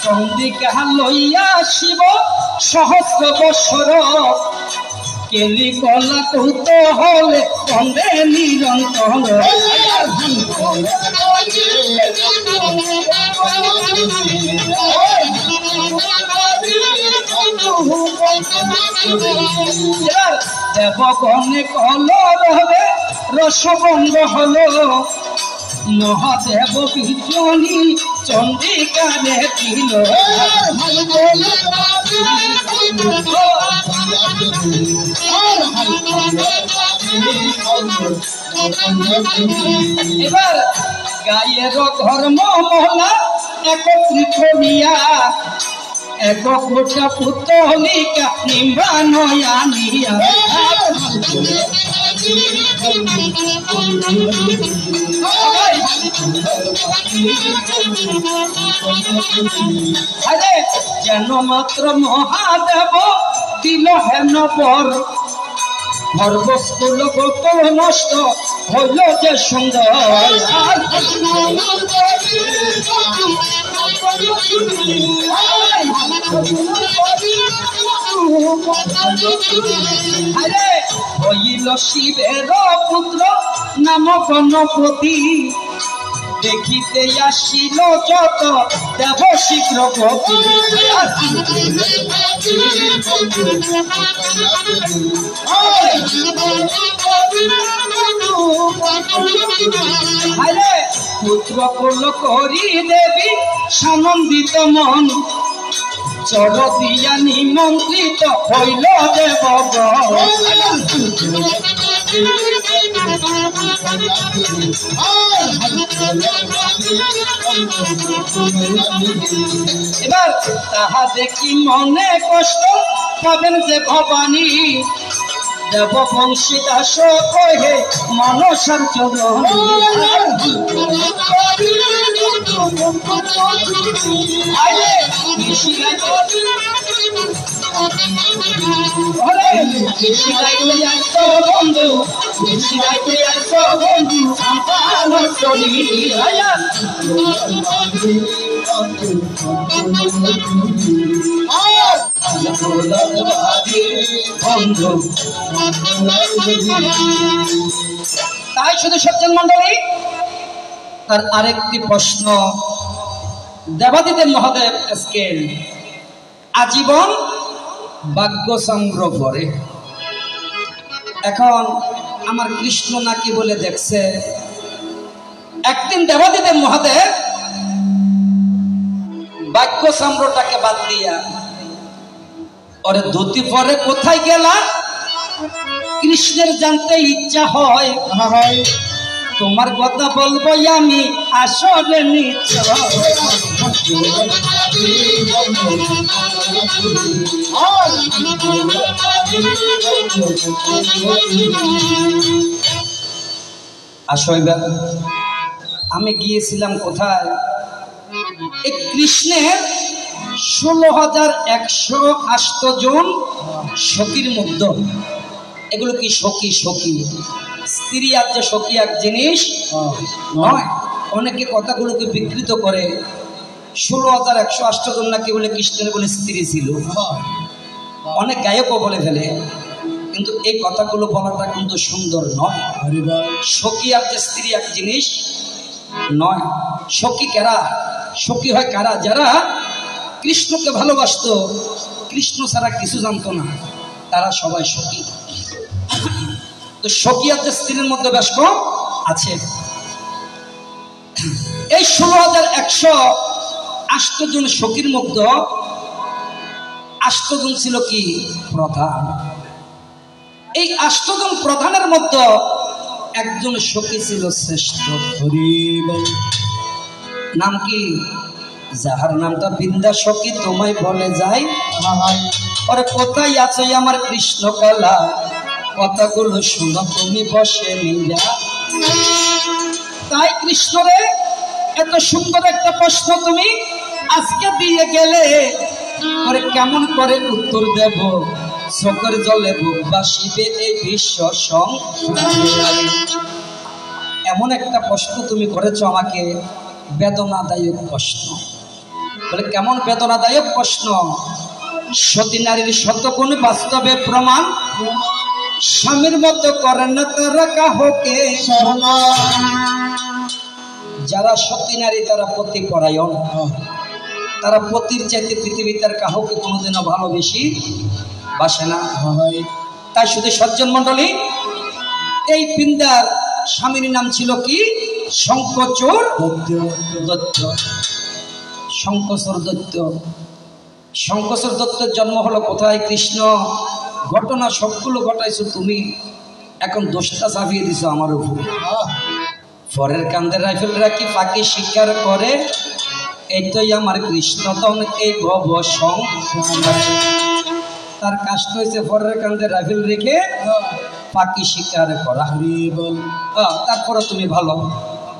চন্দ্রিকা লইয়া শিব সহস্র বৎসর কেলি কলা কৌত হলে বন্দে নিরন্তর দেবগণে কলর হবে রসবঙ্গ হলো মহাদেব বিজনী চন্দ্রিকারে দিল এবার গায়ের ধর্ম মহলা একত্রিত হইয়া এক কোটা পুতলিকা নিম্বানয়া নিয়া আরে যেন মাত্র মহাদেব দিল হেন বর সর্বস্কুল গোপ নষ্ট হইল যে সুন্দর আরে হইল শিবের পুত্র নাম গণপতি দেখিতে আসিল যত দেব শীঘ্র গতি আরে পুত্র কুল করি দেবী সানন্দিত মন চর দিয়া নিমন্ত্রিত হইল দেবগণ এবার তাহা দেখি মনে কষ্ট পাবেন যে ভবানী দেব বংশী দাস কহে মনসার চরণ বন্ধু তাই শুধু সজ্জন মন্ডলী তার আরেকটি প্রশ্ন দেবাদিদেব মহাদেব স্কেল আজীবন ভাগ্য সংগ্রহ করে এখন আমার কৃষ্ণ নাকি বলে দেখছে একদিন দেবাদিদেব মহাদেব ভাগ্য সংগ্রহটাকে বাদ দিয়া ওরে ধুতি পরে কোথায় গেলা কৃষ্ণের জানতে ইচ্ছা হয় তোমার কথা বলবো আমি আসলে আমি গিয়েছিলাম কোথায় এই কৃষ্ণের 16,108 জন সখীর মধ্যে এগুলো কি সখী সখী স্ত্রী আর যে সখী এক জিনিস নয় অনেকে কথাগুলোকে বিকৃত করে 16,108 জন নাকি বলে কৃষ্ণের বলে স্ত্রী ছিল অনেক গায়কও বলে ফেলে কিন্তু এই কথাগুলো বলাটা কিন্তু সুন্দর নয় সখী আর যে স্ত্রী এক জিনিস নয় সখী কারা সখী হয় কারা যারা কৃষ্ণকে ভালোবাসতো কৃষ্ণ ছাড়া কিছু জানতো না তারা সবাই সখী তো সখী আর যে স্ত্রীর মধ্যে বেশ কম আছে এই 16,108 জন সখীর মধ্যে 8 জন ছিল কি প্রধান এই 8 জন প্রধানের মধ্যে একজন সখী ছিল শ্রেষ্ঠ নাম কি যাহার নামটা বৃন্দা সখী তোমায় বলে যাই আরে কোথায় আছে আমার কৃষ্ণ কলা কথাগুলো শুনো তুমি বসে নিয়া তাই কৃষ্ণরে এত সুন্দর একটা প্রশ্ন তুমি আজকে দিয়ে গেলে আরে কেমন করে উত্তর দেব চোখের জলে বুক বাসিবে এই বিশ্ব সংসারে। এমন একটা প্রশ্ন তুমি করেছো আমাকে, বেদনাদায়ক প্রশ্ন। বলে কেমন বেদনাদায়ক প্রশ্ন? সতী নারীর শতগুণ বাস্তবে প্রমাণ, স্বামীর মতো করেন না তারা কাহকে। যারা সতী নারী তারা পতি পরায়ণ, তারা পতির চাইতে পৃথিবীতে আর কাহকে কোনোদিনও ভালোবেসি বাসে না। তাই শুধু সজ্জন মন্ডলী, এই বৃন্দার স্বামীর নাম ছিল কি? শঙ্কচর দত্ত। শঙ্কচর দত্ত। শঙ্কচর দত্তের জন্ম হলো কোথায়? কৃষ্ণ। ঘটনা সবগুলো ঘটাইছো তুমি, এখন দোষটা চাপিয়ে দিছো আমার উপর। পরের কান্দের রাইফেলরা কি ফাঁকি স্বীকার করে? এইটাই আমার কৃষ্ণতম এই ভব সংসারে। তার কাজটা হয়েছে পরের কান্দের রাইফেল রেখে ফাঁকি স্বীকার করা। তারপরে তুমি ভালো,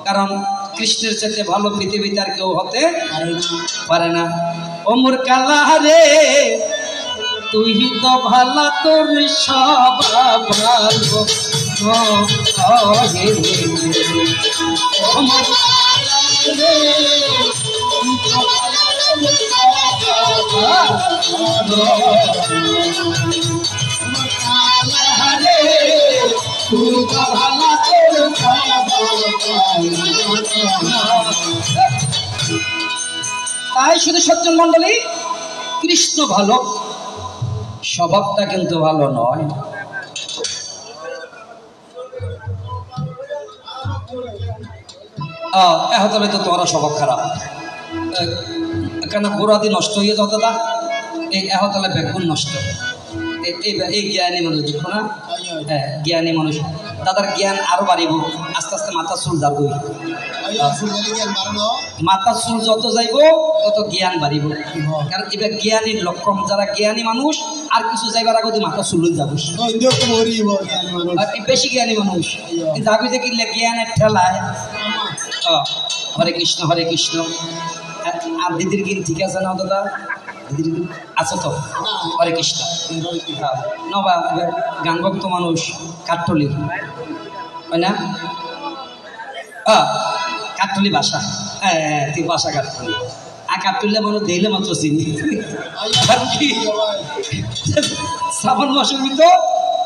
কারণ কৃষ্ণের চাইতে ভালো পৃথিবীতে আর কেউ হতে পারে না। ওমর কালা রে তুই তো ভালা, তোর স্বভাব ভালো। ওমর রে তাই শুধু সজ্জন মন্ডলী, কৃষ্ণ ভালো, স্বভাবটা কিন্তু ভালো নয়। এহতলে তো তোমার স্বভাব খারাপ, কেন গোড়াদি নষ্ট হয়ে যাও দাদা। এই এহতলে বেগুন নষ্ট। এই জ্ঞানী মানুষ দেখো না, হ্যাঁ জ্ঞানী মানুষ, দাদার জ্ঞান আরো বাড়িব, আস্তে আস্তে মাথা চুল যাবো। মাথা চুল যত যাইব তত জ্ঞান বাড়িব, কারণ এবার জ্ঞানীর লক্ষণ। যারা জ্ঞানী মানুষ আর কিছু যাইবার আগে মাথা চুল যাবো, বেশি জ্ঞানী মানুষ যাবি যে কিনলে জ্ঞানের ঠেলায়। হরে কৃষ্ণ হরে কৃষ্ণ। আর দিদির গিন ঠিক আছে না দাদা? দিদির গিন আছে তো? হরে কৃষ্ণ। নবা গান ভক্ত মানুষ, কাঠলি হয় না? কাঠলি ভাষা, হ্যাঁ তুই ভাষা কাঠলি। আর কাঠলে মানুষ দিলে মাত্র চিনি। শ্রাবণ মাসের ভিতর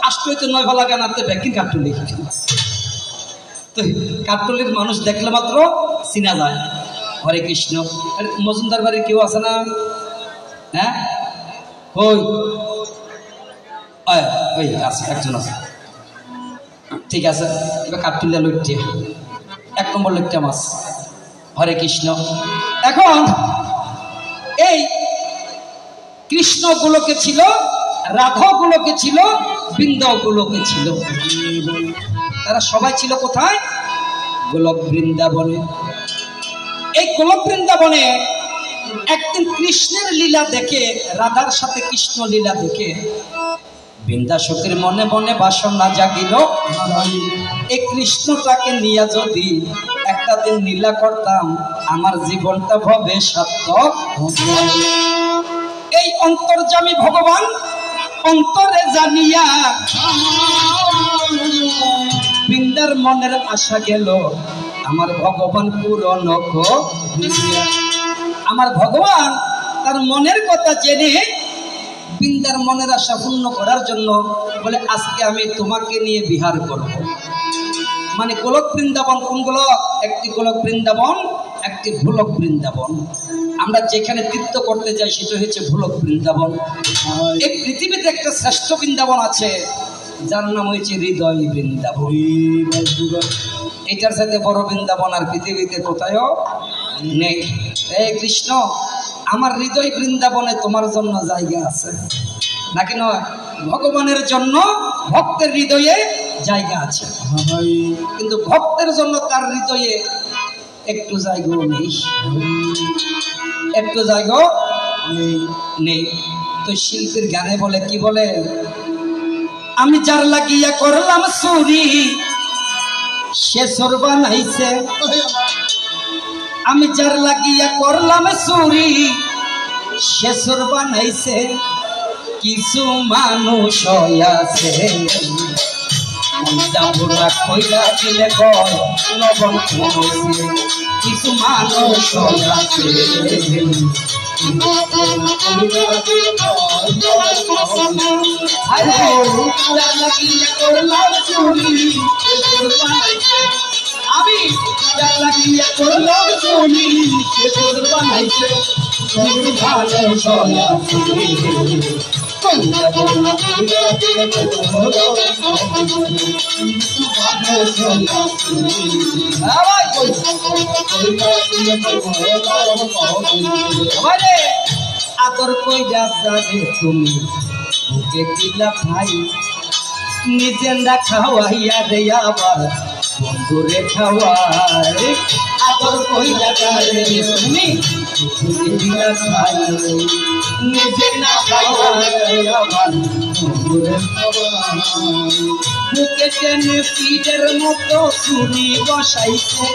আসতে হইতে 9 ভালা গান আপনি ব্যাকিং কাঠলি। তো কাঠলির মানুষ দেখলে মাত্র চিনা যায়। হরে কৃষ্ণ। মজুমদার বাড়ির কেউ আছে না? হ্যাঁ ওই আছে, একজন আছে। ঠিক আছে, এবার কাঠতুলিয়া লইটে 1 নম্বর লইটে মাছ। হরে কৃষ্ণ। এখন এই কৃষ্ণ গোলকে ছিল, রাধা গোলকে ছিল, বৃন্দা গোলকে ছিল। তারা সবাই ছিল কোথায়? গোলক বৃন্দাবনে। এই গোলক বৃন্দাবনে একদিন কৃষ্ণের লীলা দেখে, রাধার সাথে কৃষ্ণ লীলা দেখে বৃন্দাসখীর মনে মনে বাসনা জাগিল, এই কৃষ্ণটাকে নিয়ে যদি একটা দিন লীলা করতাম আমার জীবনটা হবে সার্থক। এই অন্তর্যামী ভগবান অন্তরে জানিয়া বৃন্দার মনের আশা গেল আমার ভগবান পূরণ। আমার ভগবান তার মনের কথা জেনে বৃন্দার মনের আশা পূর্ণ করার জন্য বলে আজকে আমি তোমাকে নিয়ে বিহার করব। মানে গোলক বৃন্দাবন কোন গোলক? একটি গোলক বৃন্দাবন, একটি ভোলক বৃন্দাবন। আমরা যেখানে তীর্থ করতে যাই সেটা হচ্ছে ভোলক বৃন্দাবন। এই পৃথিবীতে একটা শ্রেষ্ঠ বৃন্দাবন আছে যার নাম হয়েছে হৃদয় বৃন্দাবন। এটার সাথে বড় বৃন্দাবন আর পৃথিবীতে কোথায়ও নেই। এই কৃষ্ণ, আমার হৃদয় বৃন্দাবনে তোমার জন্য জায়গা আছে নাকি নয়? ভগবানের জন্য ভক্তের হৃদয়ে জায়গা আছে, কিন্তু ভক্তের জন্য তার হৃদয়ে একটু জায়গাও নেই, একটু জায়গা নেই। তো শিল্পীর গানে বলে কি বলে? আমি যার লাগিয়া করলাম চুরি সে চোর বানাইছে, আমি যার লাগিয়া করলাম চুরি সে চোর বানাইছে, কিছু মানুষ আছে যাব না কইরা দিলে কয় লবণ কমেছে কিছু মানুষ আছে আমি লাগিয়া করলাম চুরি বানাইছে আদর কই যাবে তুমি বুকে দিলা ভাই নিজে না খাওয়াইয়া রে আবার বন্ধুরে খাওয়াই আদর কই যাবে তুমি বুকে দিলা ভাই নিজে না খাওয়াইয়া আবার বন্ধুরে খাওয়াই বুকে টেনে পিঠের মতো ছুরি বসাইছে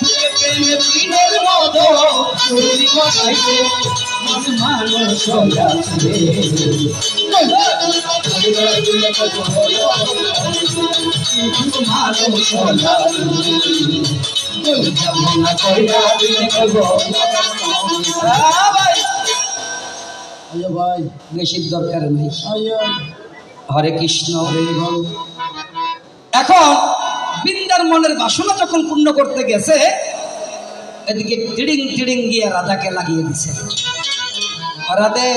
বুকে টেনে পিঠের মতো ছুরি বসাইছে মানুষ আছে বেশি দরকার নেই হরে কৃষ্ণ এখন বৃন্দার মনের বাসনা যখন পূর্ণ করতে গেছে এদিকে টিডিং টিডিং গিয়ে রাধাকে লাগিয়ে দিছে রাধে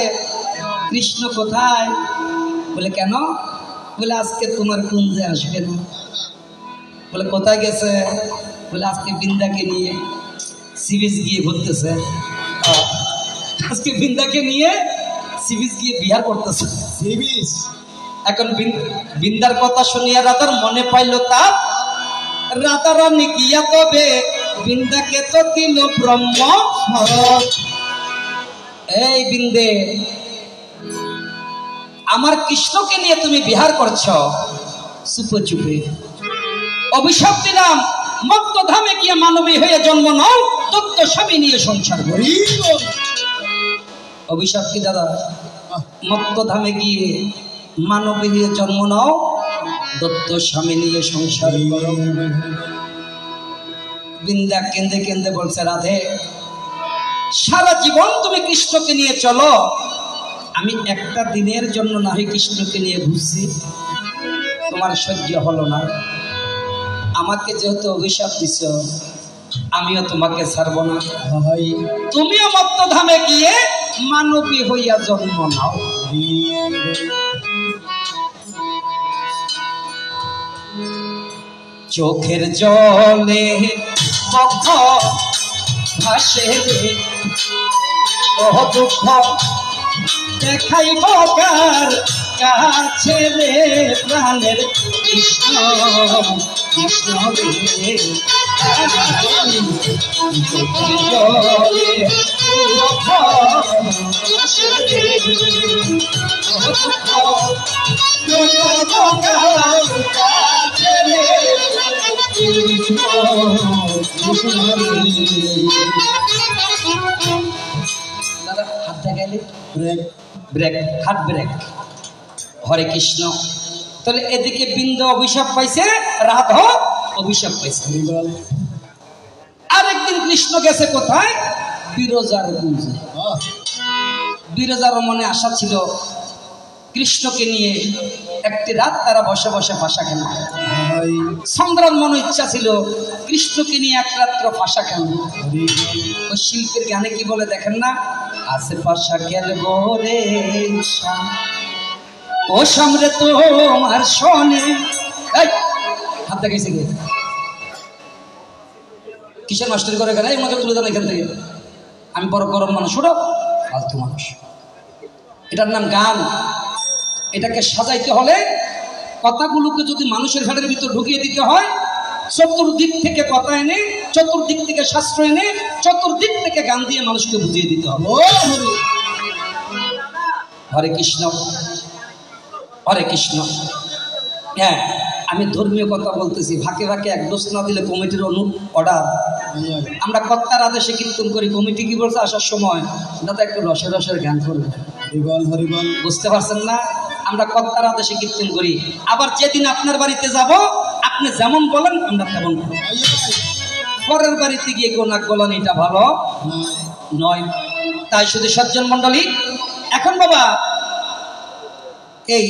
কৃষ্ণ কোথায় বলে কেন বলে আজকে তোমার কুঞ্জে আসবে না বলে কোথায় গেছে বলে আজকে বৃন্দাকে নিয়ে সি বিচ গিয়ে ঘুরতেছে আজকে বৃন্দাকে নিয়ে সি বিচ গিয়ে বিহার করতেছে সি বিচ এখন বৃন্দার কথা শুনিয়া রাধার মনে পাইল তা রাধারানী গিয়া তবে বৃন্দাকে তো দিল ব্রহ্ম এই বৃন্দে আমার কৃষ্ণকে নিয়ে তুমি বিহার করছ চুপে চুপে অভিশাপ দিলাম মত্ত ধামে গিয়ে মানবী হয়ে জন্ম নাও দত্ত স্বামী নিয়ে সংসার করি অভিশাপ কি দাদা মত্ত ধামে গিয়ে মানবী হয়ে জন্ম নাও দত্ত স্বামী নিয়ে সংসার করো বৃন্দা কেন্দে কেন্দে বলছে রাধে সারা জীবন তুমি কৃষ্ণকে নিয়ে চলো আমি একটা দিনের জন্য না হয় কৃষ্ণকে নিয়ে ঘুরছি তোমার সহ্য হলো না আমাকে যেহেতু অভিশাপ দিছ আমিও তোমাকে ছাড়বো না তুমিও মত্তধামে গিয়ে মানবী হইয়া জন্ম নাও চোখের জলে বক্ষ ভাসে ও দুঃখ দেখাইব কার কাছে রে প্রাণের কৃষ্ণ কৃষ্ণ রে দাদা হাত দেখাইলে ব্রেক ব্রেক হাত ব্রেক হরে কৃষ্ণ তাহলে এদিকে বৃন্দ অভিশাপ পাইছে রাধা অভিশাপ পাইছে আরেকদিন কৃষ্ণ গেছে কোথায় বিরজার কুঞ্জে বিরজার মনে আশা ছিল কৃষ্ণকে নিয়ে একটি রাত তারা বসে বসে ভাষা খেল চন্দ্রার মনে ইচ্ছা ছিল কৃষ্ণকে নিয়ে এক রাত্র ভাষা খেল ওই শিল্পের গানে কি বলে দেখেন না আছে ভাষা খেলবো রে ও সামনে তোমার শোনে হাত দেখাইছে কে কিসের মাস্টারি করে গেলে এই মতো তুলে দেন এখান থেকে আমি বড় গরম মানুষ ওটা ফালতু মানুষ এটার নাম গান এটাকে সাজাইতে হলে কথাগুলোকে যদি মানুষের ঘাটের ভিতর ঢুকিয়ে দিতে হয় চতুর্দিক থেকে কথা এনে চতুর্দিক থেকে শাস্ত্র এনে চতুর্দিক থেকে গান দিয়ে মানুষকে বুঝিয়ে দিতে হবে হরে কৃষ্ণ হরে কৃষ্ণ হ্যাঁ আমি ধর্মীয় কথা বলতেছি ভাগে ভাগে এক দোষ না দিলে কমিটির অর্ডার আমরা কর্তার আদেশে কীর্তন করি কমিটি কি বলছে আসার সময় দাদা একটু রসের রসের গান করবে বুঝতে পারছেন না? আমরা কর্তার আদেশে কীর্তন করি, আবার যেদিন আপনার বাড়িতে যাব আপনি যেমন বলেন আমরা তেমন করব। পরের বাড়িতে গিয়ে কেউ নাক গলান এটা ভালো নয়। তাই শুধু সজ্জন মন্ডলী, এখন বাবা এই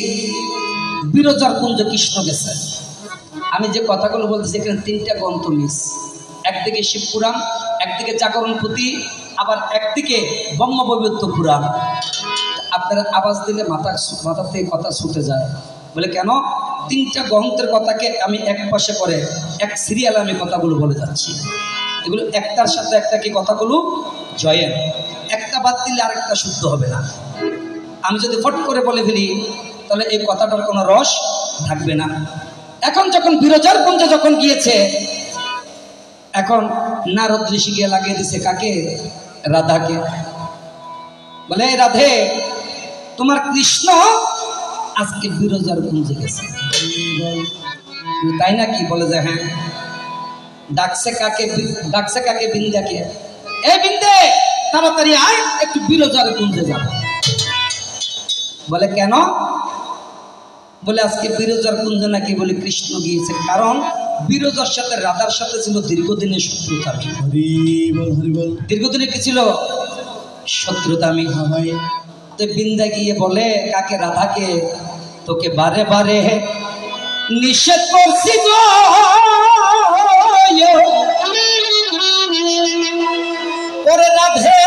বিরজার কুঞ্জ কৃষ্ণ গেছে। আমি যে কথাগুলো বলতেছি এখানে তিনটা গ্রন্থ মিস, একদিকে শিবপুরাণ, একদিকে জাগরণ পুঁথি, আবার একদিকে ব্রহ্মবৈবর্ত পুরাণ। আপনারা আওয়াজ দিলে মাথা থেকে কথা ছুটে যায়। বলে কেন? তিনটা গ্রন্থের কথাকে আমি এক পাশে করে এক সিরিয়ালে আমি কথাগুলো বলে যাচ্ছি। এগুলো একটার সাথে একটা কি কথাগুলো জয়েন, একটা বাদ দিলে আরেকটা শুদ্ধ হবে না। আমি যদি ফট করে বলে ফেলি তাহলে এই কথাটার কোনো রস থাকবে না। এখন যখন বিরজার কুঞ্জে যখন গিয়েছে, এখন নারদ ঋষি গিয়ে লাগিয়ে দিছে কাকে? রাধাকে। বলে রাধে, তোমার কৃষ্ণ আজকে বিরজার কুঞ্জে গেছে। তাই নাকি? বলে যে হ্যাঁ। ডাকছে কাকে? ডাকছে কাকে? বিন্দাকে। এ বিন্দে, তাড়াতাড়ি আয়, একটু বিরজার কুঞ্জে যাব। বলে কেন? বলে আজকে বিরজার কুঞ্জে নাকি বলে কৃষ্ণ গিয়েছে, কারণ বিরজার সাথে রাধার সাথে ছিল দীর্ঘদিনের শত্রুতা। দীর্ঘদিনের কি ছিল? শত্রুতা। আমি তো বিন্দা গিয়ে বলে কাকে? রাধাকে, তোকে বারে বারে নিষেধ করছি গো, ওরে রাধে,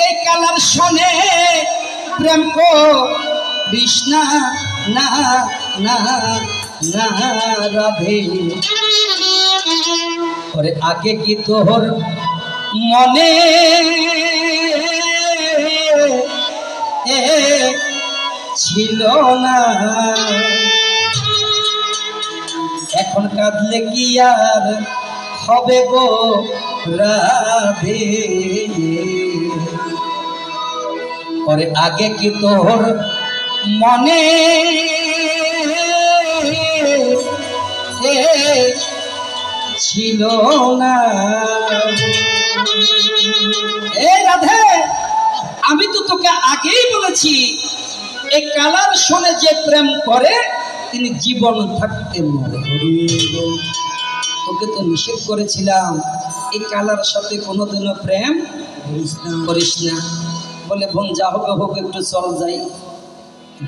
এই কালার শোনে প্রেম করিস না, না না না রাধে। ওরে আগে কি তোর মনে ছিল না? এখন কাঁদলে কি আর হবে গো রাধে? ওরে আগে কি তোর মনে ছিল না? এ রাধে, আমি তো তোকে আগেই বলেছি এই কালার শোনে যে প্রেম করে তিনি জীবন থাকতে মরে। তোকে তো নিষেধ করেছিলাম এই কালার সাথে কোনোদিনও প্রেম করিস না। বলে বোন যা হোক হোক, একটু চল যাই।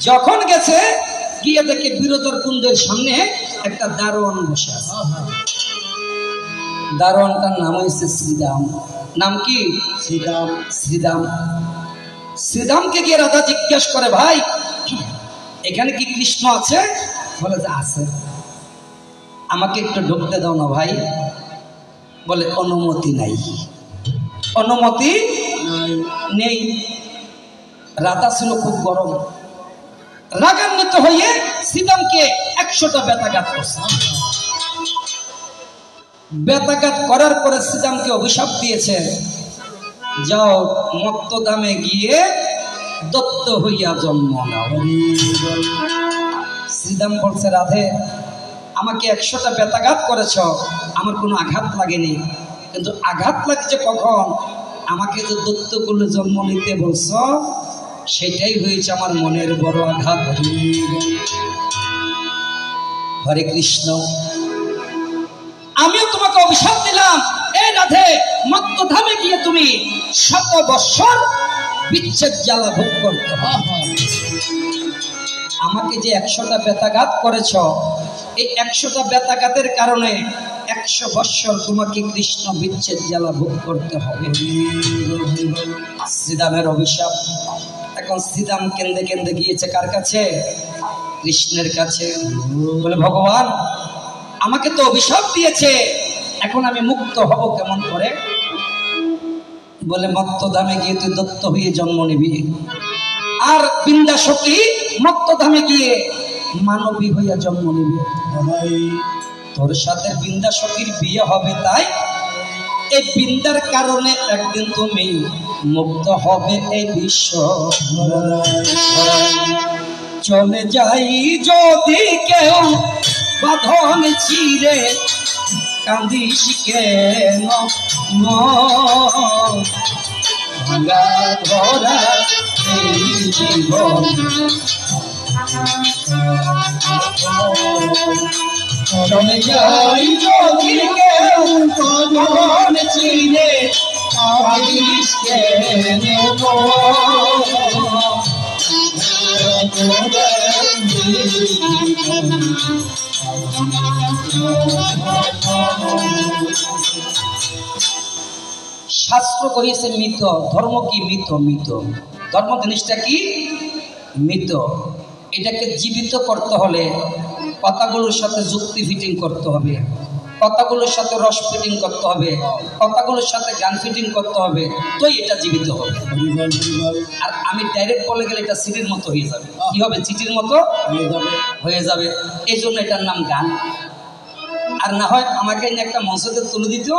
যখন গেছে গিয়ে দেখে বিরজার কুঞ্জের সামনে একটা দারোয়ান বসে আছে। দারোয়ানটার নাম হয়েছে শ্রীরাম। নাম কি? শ্রীরাম। শ্রীরাম। শ্রীরামকে গিয়ে রাধা জিজ্ঞেস করে, ভাই এখানে কি কৃষ্ণ আছে? বলে যে আছে। আমাকে একটু ঢুকতে দাও না ভাই। বলে অনুমতি নাই। অনুমতি নেই। রাধা ছিল খুব গরম, রাগান্বিত হয়ে শ্রীরামকে 100টা বেতাঘাত করছে। বেতাঘাত করার পরে শ্রীরামকে অভিশাপ দিয়েছে, যাও মত্তধামে গিয়ে দত্ত হইয়া জন্ম নাও। শ্রীরাম বলছে, রাধে আমাকে 100টা বেতাঘাত করেছ, আমার কোনো আঘাত লাগেনি, কিন্তু আঘাত লাগছে কখন? আমাকে যে দত্তকুলে জন্ম নিতে বলছ সেটাই হয়েছে আমার মনের বড় আঘাত। হরে কৃষ্ণ। আমিও তোমাকে অভিশাপ দিলাম, এই রাধে মত্তধামে গিয়ে তুমি 100 বৎসর বিচ্ছেদ জ্বালা ভোগ করতে হবে। আমাকে যে 100টা বেতাঘাত করেছ, এই 100টা বেতাঘাতের কারণে 100 বৎসর তোমাকে কৃষ্ণ বিচ্ছেদ জ্বালা ভোগ করতে হবে। শ্রীরামের অভিশাপ। এখন শ্রীরাম কেন্দে কেন্দে গিয়েছে কার কাছে? কৃষ্ণের কাছে। বলে ভগবান আমাকে তো অভিশাপ দিয়েছে, এখন আমি মুক্ত হব কেমন করে? বলে মত্তধামে গিয়ে তুই দত্ত হয়ে জন্ম নিবি, আর বিন্দাসতী মত্তধামে গিয়ে মানবী হইয়া জন্ম নিবি। তোর সাথে বিন্দাসতীর বিয়ে হবে, তাই এই বিন্দার কারণে একদিন তুমি মুক্ত হবে এই বিশ্ব। চলে যাই যদি কেউ বাঁধন ছিঁড়ে, কান্দিস কেন ভাঙা ধরা এই জীবন চলে যাই যদি কেউ কখন চিনে পারিস কেনে শাস্ত্র কহিছে মৃত ধর্ম কি মৃত মৃত ধর্ম জিনিসটা কি মৃত এটাকে জীবিত করতে হলে কথাগুলোর সাথে যুক্তি ফিটিং করতে হবে কথাগুলোর সাথে রস ফিটিং করতে হবে কথাগুলোর সাথে গান ফিটিং করতে হবে তো এটা জীবিত হবে আর আমি ডাইরেক্ট বলে গেলে এটা সিটির মতো হয়ে যাবে কি হবে চিঠির মতো হয়ে যাবে এই জন্য এটার নাম গান আর না হয় আমাকে একটা মঞ্চতে তুলে দিত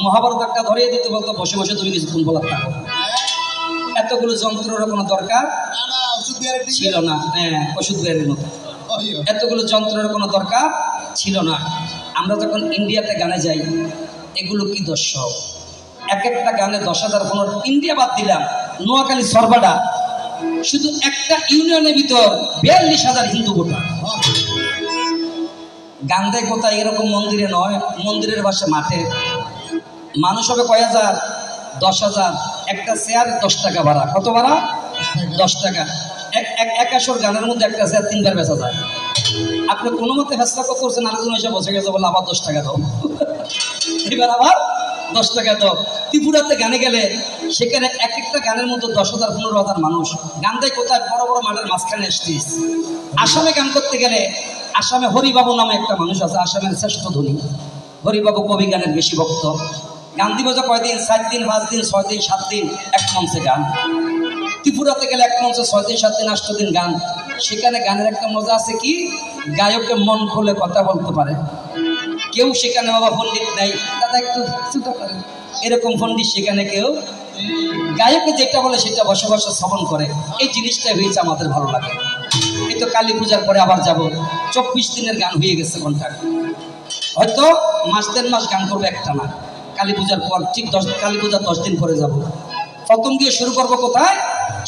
মহাভারত একটা ধরিয়ে দিতে বলতো বসে বসে তুমি কিছুক্ষণ বলার থাকো এতগুলো যন্ত্রের কোনো দরকার ছিল না হ্যাঁ ওষুধ বেরের মতো এতগুলো যন্ত্রের কোনো দরকার ছিল না আমরা যখন ইন্ডিয়াতে গানে যাই এগুলো কি দর্শক এক একটা গানে 10,000 15 ইন্ডিয়া বাদ দিলাম নোয়াখালী সরবাডা শুধু একটা ইউনিয়নের ভিতর 42,000 হিন্দু ভোটার গান দেয় কোথায় এরকম মন্দিরে নয় মন্দিরের পাশে মাঠে মানুষ হবে কয় হাজার 10,000 একটা চেয়ার 10 টাকা ভাড়া কত ভাড়া 10 টাকা এক আসর গানের মধ্যে একটা চেয়ার 3 বার বেচা যায় আপনি কোনো মতে ফেসলা করছেন আরেকজন এসে বসে গেছে বলে আবার 10 টাকা দাও এবার আবার 10 টাকা দাও ত্রিপুরাতে গানে গেলে সেখানে এক একটা গানের মধ্যে 10,000 15,000 মানুষ গান দেয় কোথায় বড় বড় মাঠের মাঝখানে আসতিস আসামে গান করতে গেলে আসামে হরিবাবু নামে একটা মানুষ আছে আসামের শ্রেষ্ঠ ধনী হরিবাবু কবি গানের বেশি ভক্ত গান দিব যে কয়দিন 4 দিন 5 দিন 6 দিন 7 দিন এক মঞ্চে গান ত্রিপুরাতে গেলে এক মঞ্চে 6 দিন 7 দিন 8 দিন গান সেখানে গানের একটা মজা আছে কি গায়কে মন খুলে কথা বলতে পারে কেউ সেখানে বাবা পণ্ডিত নাই দাদা একটু ছোট করেন এরকম পণ্ডিত সেখানে কেউ গায়কে যেটা বলে সেটা বসে বসে শ্রবণ করে এই জিনিসটাই হয়েছে আমাদের ভালো লাগে এই তো কালী পূজার পরে আবার যাব 24 দিনের গান হয়ে গেছে ঘন্টা হয়তো মাস 3 মাস গান করবো একটা না কালী পূজার পর ঠিক 10 কালী পূজার 10 দিন পরে যাব প্রথম দিয়ে শুরু করব কোথায়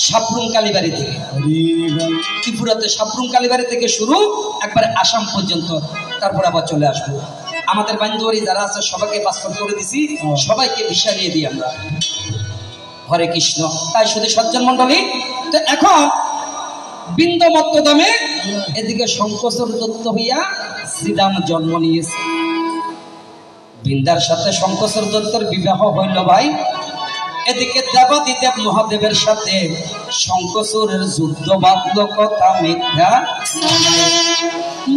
সাবরুম কালীবাড়ি থেকে ত্রিপুরাতে সাবরুম কালীবাড়ি থেকে শুরু একবারে আসাম পর্যন্ত তারপর আবার চলে আসবো আমাদের বান্ধবী যারা আছে সবাইকে পাসপোর্ট করে দিছি সবাইকে ভিসা নিয়ে দিই আমরা হরে কৃষ্ণ তাই শুধু সজ্জন মন্ডলী তো এখন বিন্দু মত্তদামে এদিকে শঙ্কচর দত্ত হইয়া শ্রীরাম জন্ম নিয়েছে বৃন্দার সাথে শঙ্কচর দত্তর বিবাহ হইল ভাই এদিকে দেবাদিদেব মহাদেবের সাথে শঙ্কচরের যুদ্ধ বাঁধল কথা মিথ্যা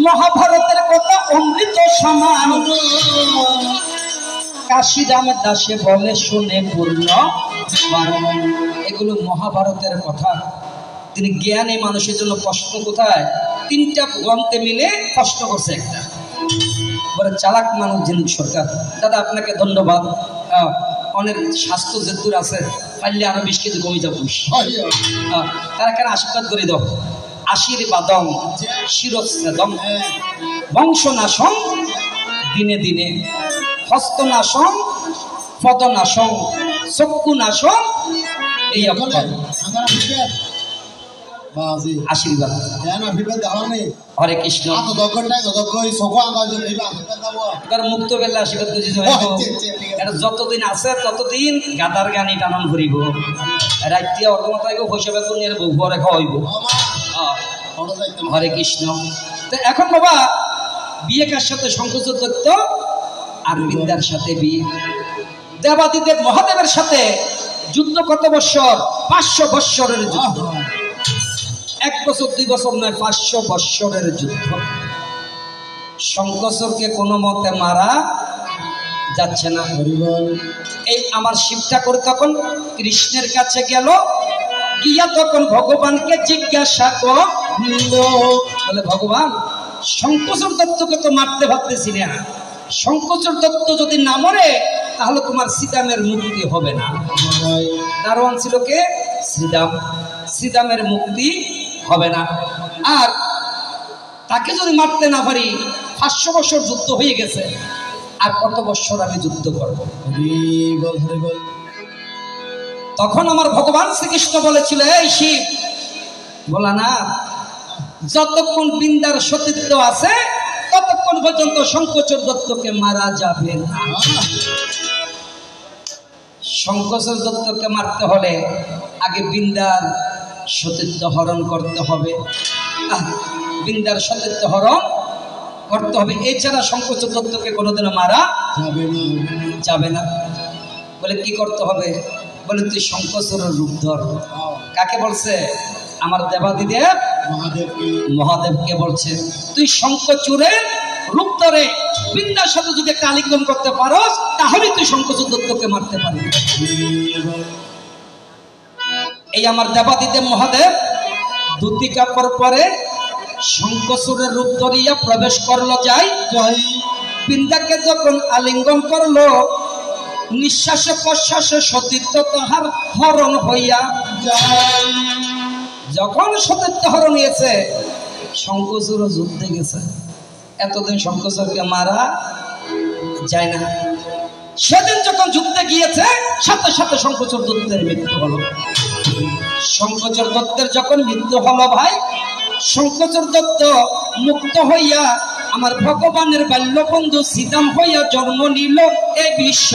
মহাভারতের কথা অমৃত সমান কাশীরাম দাসে বলে শুনে পূর্ণ এগুলো মহাভারতের কথা তিনি জ্ঞানী মানুষের জন্য প্রশ্ন কোথায় 3টা গ্রন্থে মিলে প্রশ্ন করছে একটা বড় চালাক মানুষ যিনি সরকার দাদা আপনাকে ধন্যবাদ অনেক স্বাস্থ্য যেদূর আছে পারলে আরো 20 কেজি কমে যাবো তারা কেন আশীর্বাদ করে দাও আশীর্বাদম শিরচ্ছেদম বংশনাশম দিনে দিনে হস্তনাশম পদনাশম চক্ষুনাশম এই আশীর্বাদ হরে কৃষ্ণ এবার মুক্ত বেলা আশীর্বাদ এটা যতদিন আছে ততদিন গাদার গানি টানান ঘুরিব রাত্রিয়া অর্ধমাতাইব পয়সা বেতন নিয়ে ঘরে খাওয়াইব হরে কৃষ্ণ তো এখন বাবা বিয়ে কার সাথে শঙ্কচর দত্ত আর বৃন্দার সাথে বিয়ে দেবাদিদেব মহাদেবের সাথে যুদ্ধ কত বৎসর 500 বৎসরের যুদ্ধ 1 বছর 2 বছর নয় 500 বৎসরের যুদ্ধ শঙ্কচরকে কোনো মতে মারা যাচ্ছে না এই আমার শিব ঠাকুর তখন কৃষ্ণের কাছে গেল গিয়া তখন ভগবানকে জিজ্ঞাসা করল বলে ভগবান শঙ্কচর দত্তকে তো মারতে ভাবতেছি না শঙ্কচর দত্ত যদি না মরে তাহলে তোমার শ্রীরামের মুক্তি হবে না দারোয়ান ছিল কে শ্রীরামের মুক্তি হবে না আর তাকে যদি মারতে না পারি 500 বছর যুদ্ধ হয়ে গেছে আর কত বছর আমি যুদ্ধ করব তখন আমার ভগবান শ্রীকৃষ্ণ বলেছিল, এই শিব বলা না, যতক্ষণ বৃন্দার সতীত্ব আছে ততক্ষণ পর্যন্ত শঙ্কচর দত্তকে মারা যাবে না। শঙ্কচর দত্তকে মারতে হলে আগে বৃন্দার সতীত্ব হরণ করতে হবে, বৃন্দার সতীত্ব হরণ করতে হবে, এছাড়া শঙ্কচর দত্তকে কোনোদিনও মারা যাবে না। বলে কি করতে হবে? বলে তুই শঙ্কচরের রূপ ধর। কাকে বলছে? আমার দেবাদিদেব মহাদেবকে বলছে, তুই শঙ্কচূড়ের রূপ ধরে বৃন্দার সাথে যদি একটা আলিঙ্গন করতে পারো তাহলে তুই শঙ্কচূড় দত্তকে মারতে পারবি। এই আমার দেবাদিদেব মহাদেব ধুতি কাপড় পরে শঙ্কচূড়ের রূপ ধরিয়া প্রবেশ করলো। যাই বৃন্দাকে যখন আলিঙ্গন করলো, নিঃশ্বাসে প্রশ্বাসে সতীত্ব তাহার হরণ হইয়া যায়। যখন সতীত্ব হরণ হয়েছে, শঙ্কচূড় যুদ্ধে গেছে। এতদিন শঙ্কচূড়কে মারা যায় না, সেদিন যখন যুদ্ধে গিয়েছে সাথে সাথে শঙ্কচূড় দত্তের মৃত্যু হলো। শঙ্কচূড় দত্তের যখন মৃত্যু হলো ভাই, শঙ্কচূড় দত্ত মুক্ত হইয়া আমার ভগবানের বাল্যবন্ধু শ্রীরাম হইয়া জন্ম নিল এ বিশ্ব।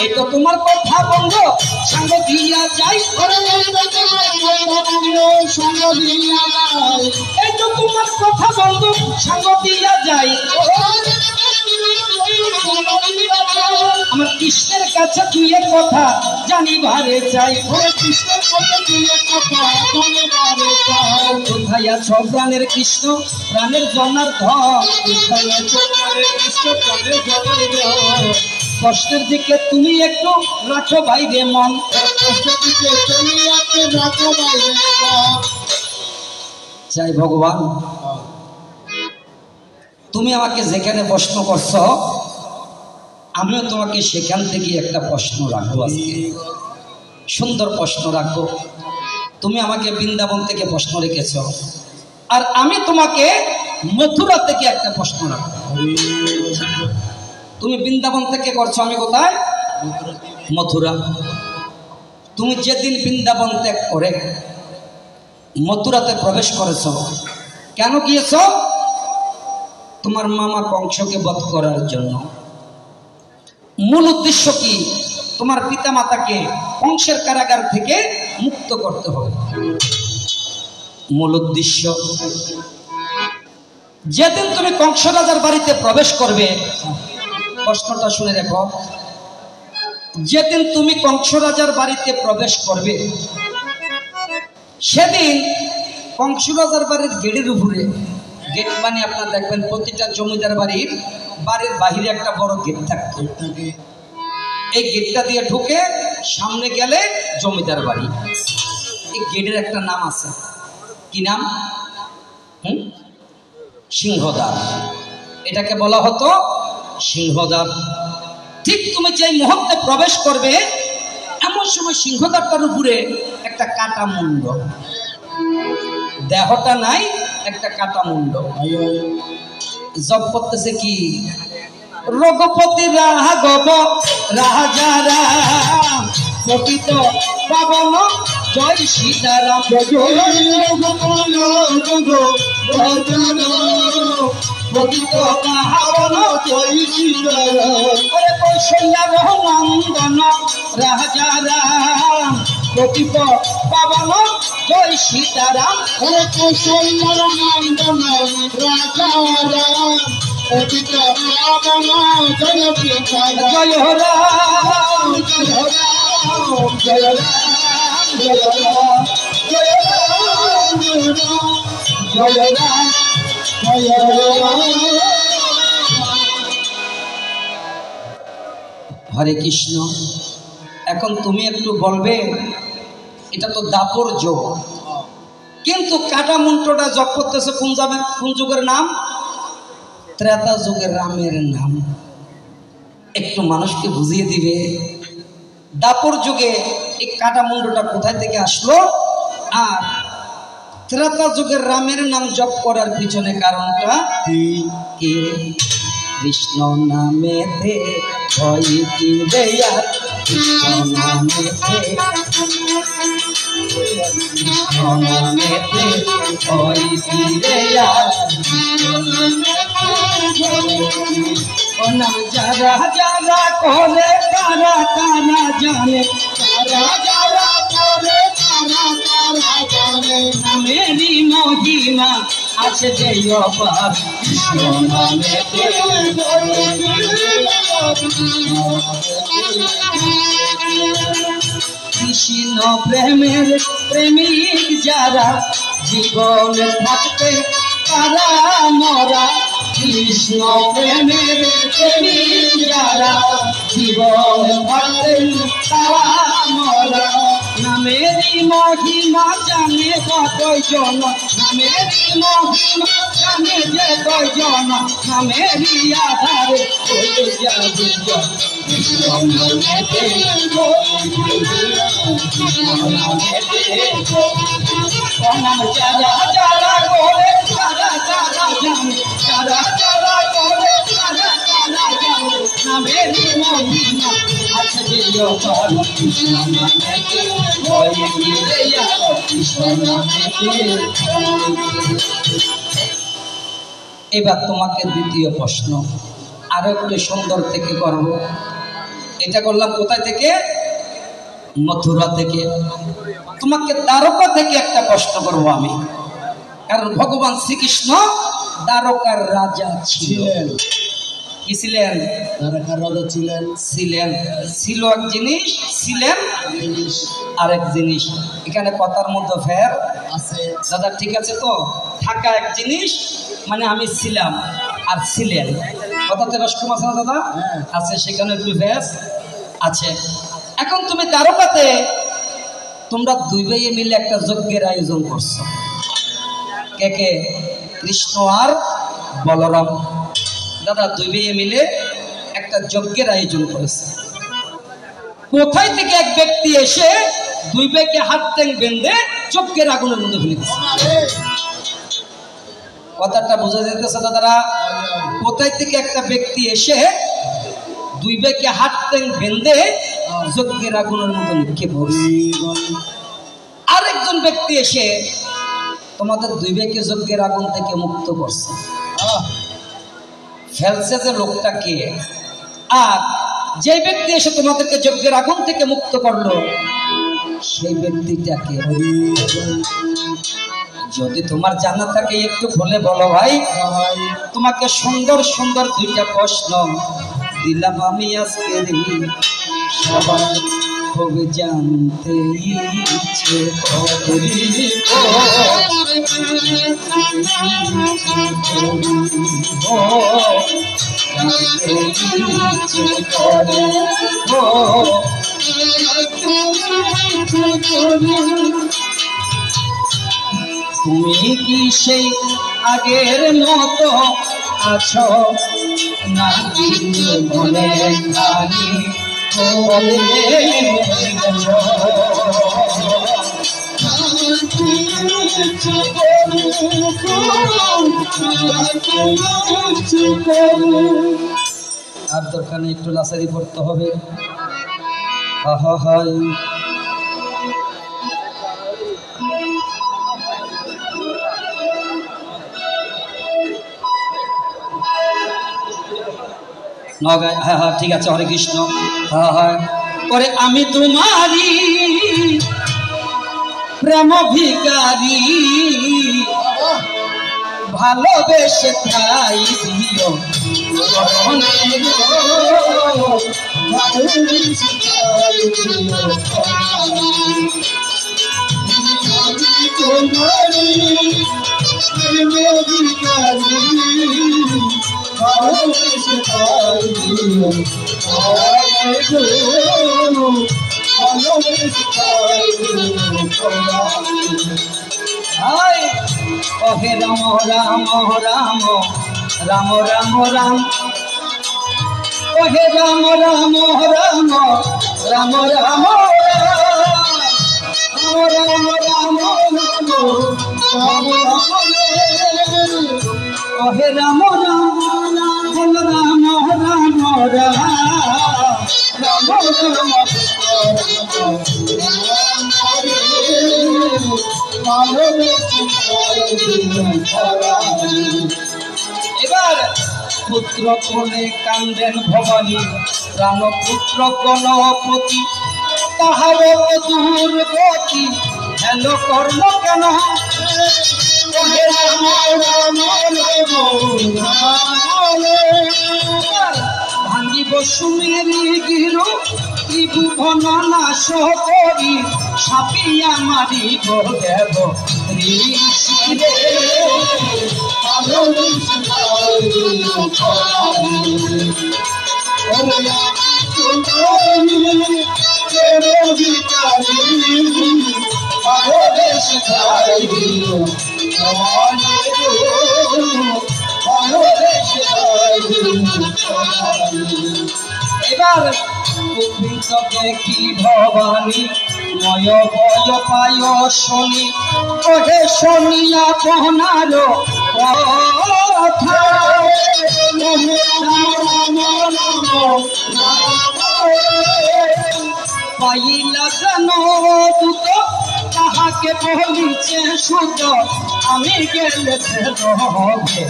এই তো তোমার কথা বন্ধু সঙ্গ দিয়া যাই, এই তো তোমার কথা বন্ধু সঙ্গ দিয়া যাই। আমার কৃষ্ণের কাছে তুই কথা জানিবারে চাই, কৃষ্ণের কাছে তুই কথা জানিবারে চাই। কোথায় আছো প্রাণের কৃষ্ণ, প্রাণের জনার্দন, কোথায় আছো প্রাণের কৃষ্ণ, প্রাণের জনার্দন। কষ্টের দিকে তুমি একটু রাখো বাইরে মন, কষ্টের দিকে তুমি একটু রাখো বাইরে মন। চাই ভগবান, তুমি আমাকে যেখানে প্রশ্ন করছো আমিও তোমাকে সেখান থেকে একটা প্রশ্ন রাখবো। আজকে সুন্দর প্রশ্ন রাখবো। তুমি আমাকে বৃন্দাবন থেকে প্রশ্ন রেখেছ, আর আমি তোমাকে মথুরা থেকে একটা প্রশ্ন রাখবো। তুমি বৃন্দাবন থেকে করছো, আমি কোথায়? মথুরা। তুমি যেদিন বৃন্দাবন ত্যাগ করে মথুরাতে প্রবেশ করেছ, কেন গিয়েছ? তোমার মামা কংসকে বধ করার জন্য। মূল উদ্দেশ্য কি? তোমার পিতা মাতাকে কংসের কারাগার থেকে মুক্ত করতে হবে, মূল উদ্দেশ্য। যেদিন তুমি কংস রাজার বাড়িতে প্রবেশ করবে, প্রশ্নটা শুনে দেখো, যেদিন তুমি কংস রাজার বাড়িতে প্রবেশ করবে সেদিন কংস রাজার বাড়ির গেটের উপরে, গেট মানে আপনার দেখবেন প্রতিটা জমিদার বাড়ির বাহিরে একটা বড় গেট থাকতো। এই গেটটা দিয়ে ঢুকে সামনে গেলে জমিদার বাড়ি। এই গেটের একটা নাম আছে, কি নাম? সিংহদ্বার। এটাকে বলা হতো সিংহদ্বার। ঠিক তুমি যে মুহূর্তে প্রবেশ করবে এমন সময় সিংহদ্বারটার উপরে একটা কাটা মুন্ড, দেহটা নাই, একটা কাটা মুন্ড জপ করতেছে কি? রঘুপতি রাঘব রাজা রাম প্রকৃত পাবন জয় সীতারাম। প্রকৃত পাবন জয় সীতারাম। কৌশল্যা নন্দন রাজা রাম প্রকৃত পাবন জয় সীতারাম। কৌশল্যা নন্দন রাজা রাম প্রকৃত পাবন জয় সীতারাম। জয় রাম জয় রাম জয় রাম জয় রাম জয় রাম জয় রাম জয় রাম। হরে কৃষ্ণ। এখন তুমি একটু বলবে এটা তো দাপর যোগ, কিন্তু কাটা মন্ত্রটা জপ করতেছে কোন যুগের নাম? ত্রেতা যুগের রামের নাম। একটু মানুষকে বুঝিয়ে দিবে দাপর যুগে এই কাটা মন্ত্রটা কোথায় থেকে আসলো, আর ত্রেতা যুগের রামের নাম জপ করার পিছনে কারণটা কি? কৃষ্ণ নামেতে হয় কি দেয়া যারা যারা করে তারা তারা জানে, মেরি মহিমা আছে যে অপার কৃষ্ণ প্রেমের প্রেমিক যারা জীবন থাকতে তারা মরা, কৃষ্ণ প্রেমের প্রেমিক যারা জীবন থাকতে তারা মরা। নামেরি মহিমা জানে কয়জন, নামেরি মহিমা জানে যে কয়জন, নামেরি আধারে হয়ে যাবে যারা যারা করে তারা তারা জানে, যারা যারা করে তারা তারা জানে, নামেরি মহিমা আছে যে অপার কৃষ্ণ নামেতে হয়ে গিয়ে কৃষ্ণ নামেতে। এবার তোমাকে দ্বিতীয় প্রশ্ন আরো একটু সুন্দর থেকে করব। এটা করলাম কোথায় থেকে? মথুরা থেকে। তোমাকে দ্বারকা থেকে একটা প্রশ্ন করব আমি, কারণ ভগবান শ্রীকৃষ্ণ দ্বারকার রাজা ছিলেন। কি ছিলেন? দ্বারকার রাজা ছিলেন। ছিলেন ছিল এক জিনিস, ছিলেন আরেক জিনিস। এখানে কথার মধ্যে ফের আছে দাদা, ঠিক আছে তো? থাকা এক জিনিস, মানে আমি ছিলাম, আর ছিলেন কথাতে রসকম আছে না দাদা? আছে, সেখানে একটু ভেস আছে। এখন তুমি দ্বারকাতে তোমরা দুই ভাইয়ে মিলে একটা যজ্ঞের আয়োজন করছো। কে কে? কৃষ্ণ আর বলরাম দাদা দুই ভাইয়ে মিলে একটা যজ্ঞের আয়োজন করেছে। কোথায় থেকে এক ব্যক্তি এসে দুই ভাইকে হাত ট্যাং বেঁধে যজ্ঞের আগুনের মধ্যে ফেলে দিচ্ছে? কথাটা বোঝা যেতেছে দাদারা? কোথায় থেকে একটা ব্যক্তি এসে দুই ভাইকে হাত ট্যাং বেঁধে যজ্ঞের আগুনের মধ্যে নিক্ষেপ করছে। আরেকজন ব্যক্তি এসে তোমাদের দুই ভাইকে যজ্ঞের আগুন থেকে মুক্ত করছে। ফেলছে যে লোকটা কে? আর যে ব্যক্তি এসে তোমাদেরকে যজ্ঞের আগুন থেকে মুক্ত করলো সেই ব্যক্তিটাকে যদি তোমার জানা থাকে একটু বলে বলো ভাই। তোমাকে সুন্দর সুন্দর দুইটা প্রশ্ন দিলাম আমি আজকে, সবাই খুব জানতে ইচ্ছে করে। তুমি কি সেই আগের মতো আছো নাকি মনে খালি আর দরকার নেই, একটু লাসারি পড়তে হবে। হয় নগায়। হ্যাঁ হ্যাঁ ঠিক আছে, হরে কৃষ্ণ। হ্যাঁ হ্যাঁ পরে আমি তোমারি প্রেম ভিখারি, ভালোবেসে তাই দিও ওহে রাম রাম রাম রাম রাম রাম, ওহে রাম রাম রাম রাম রাম রাম রাম রাম রাম ওহে রাম রাম রাম রাম রাম রাম রাম রাম এবার পুত্র কোলে কান্দেন ভবানী, প্রাণ পুত্র গণপতি, তাহার দুর্গতি হেন কর্ম কেন? ভাঙ্গিব সুমেরি গিরু, ত্রিভুবন নাশ করি, সাপিয়া মারিব দেব ঋষিরে। এবার দেখি ভবানী ময় বয় পায় শনি, ওহে শনিয়া পহনার কথা পাইলা যেন দুত, তাহাকে বলিছে সুত, আমি গেলে হবে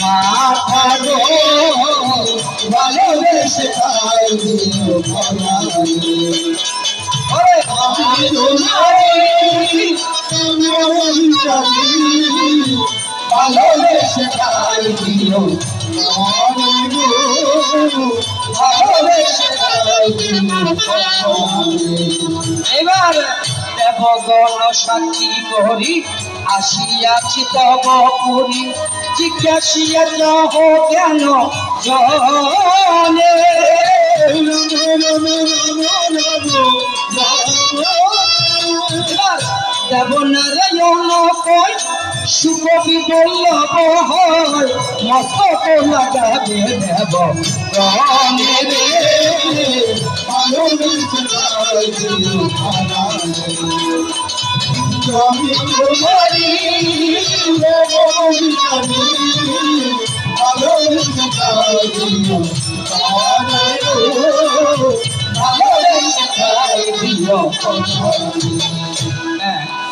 মাথার ভালোবেসে ভালোবেসে খাই দিও, এবার দেবগণ সাক্ষী করি আসিয়াছি তব পুরী, জিজ্ঞাসিয়া যাহ কেন জনে? দেবনারায়ণ কই সুকবি বল্লভ হয়, মস্তক লাগাবে দেব রণে রে।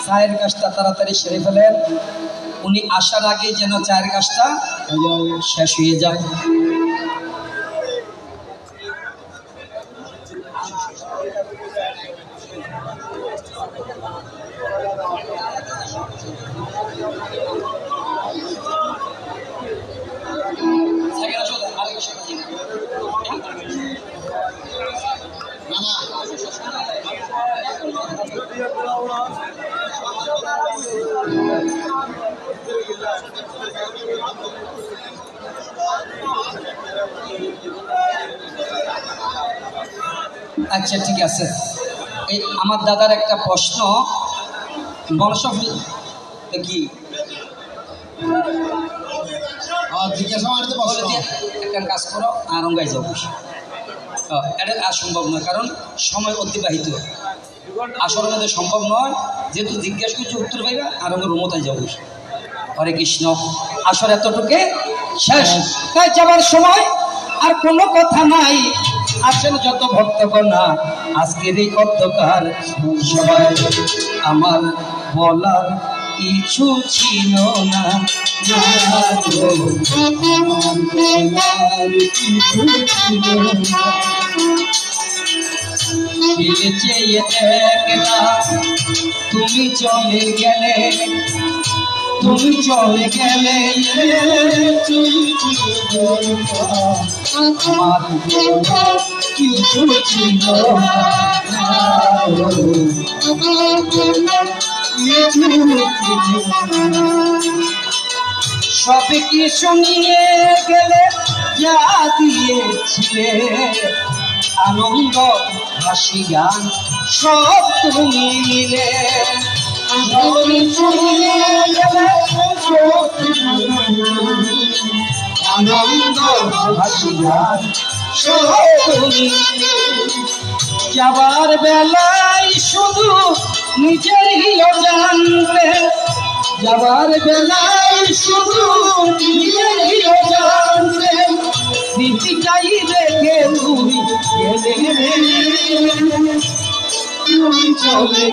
চায়ের গাছটা তাড়াতাড়ি সেরে ফেলেন, উনি আসার আগে যেন চায়ের গাছটা শেষ হয়ে যায়। আচ্ছা ঠিক আছে, এই আমার দাদার একটা প্রশ্ন, বংশ কি একটা কাজ করো আরঙ্গাই যাবো, এটা আর সম্ভব নয়, কারণ সময় অতিবাহিত আসলে মধ্যে সম্ভব নয়, যেহেতু জিজ্ঞাসা করছি উত্তর পাইবা আরঙ্গের রুমতায় যাবো। হরে কৃষ্ণ, আসলে এতটুকু শেষ, তাই যাবার সময় আর কোনো কথা নাই। আসেন যত ভক্তগণা আজকের এই অন্ধকার সবাই, আমার বলার কিছু ছিল না, চেয়ে দেখলাম তুমি চলে গেলে, তুমি চলে গেলে আমার কিছু ছিল সব কিছু নিয়ে গেলে যা দিয়েছিলে, আনন্দ হাসি গান সব তুমি নিলে, আনন্দ হাসি গান সব তুমি। যাবার বেলায় শুধু নিজেরই জানবে, যাবার বেলায় শুধু নিজেরই জানবে, স্মৃতি চাই রেখে তুমি গেলে, চলে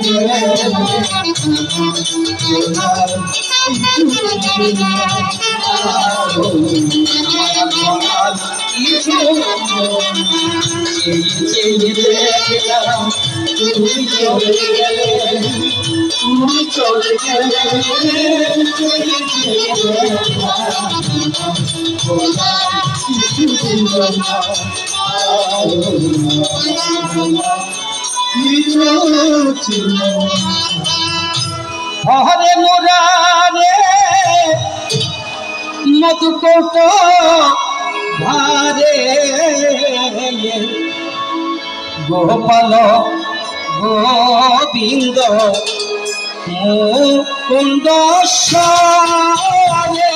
গেলে হরে মুরারে মধুকোট ভারে গোপাল গোবিন্দ মুকুন্দ সারে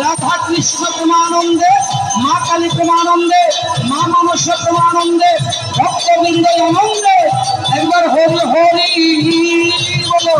রাধা কৃষ্ণ প্রেমানন্দে, মা কালী প্রেমানন্দে, মা মানস প্রেমানন্দে, ভক্তবৃন্দ আনন্দে একবার হরি হরি বলো।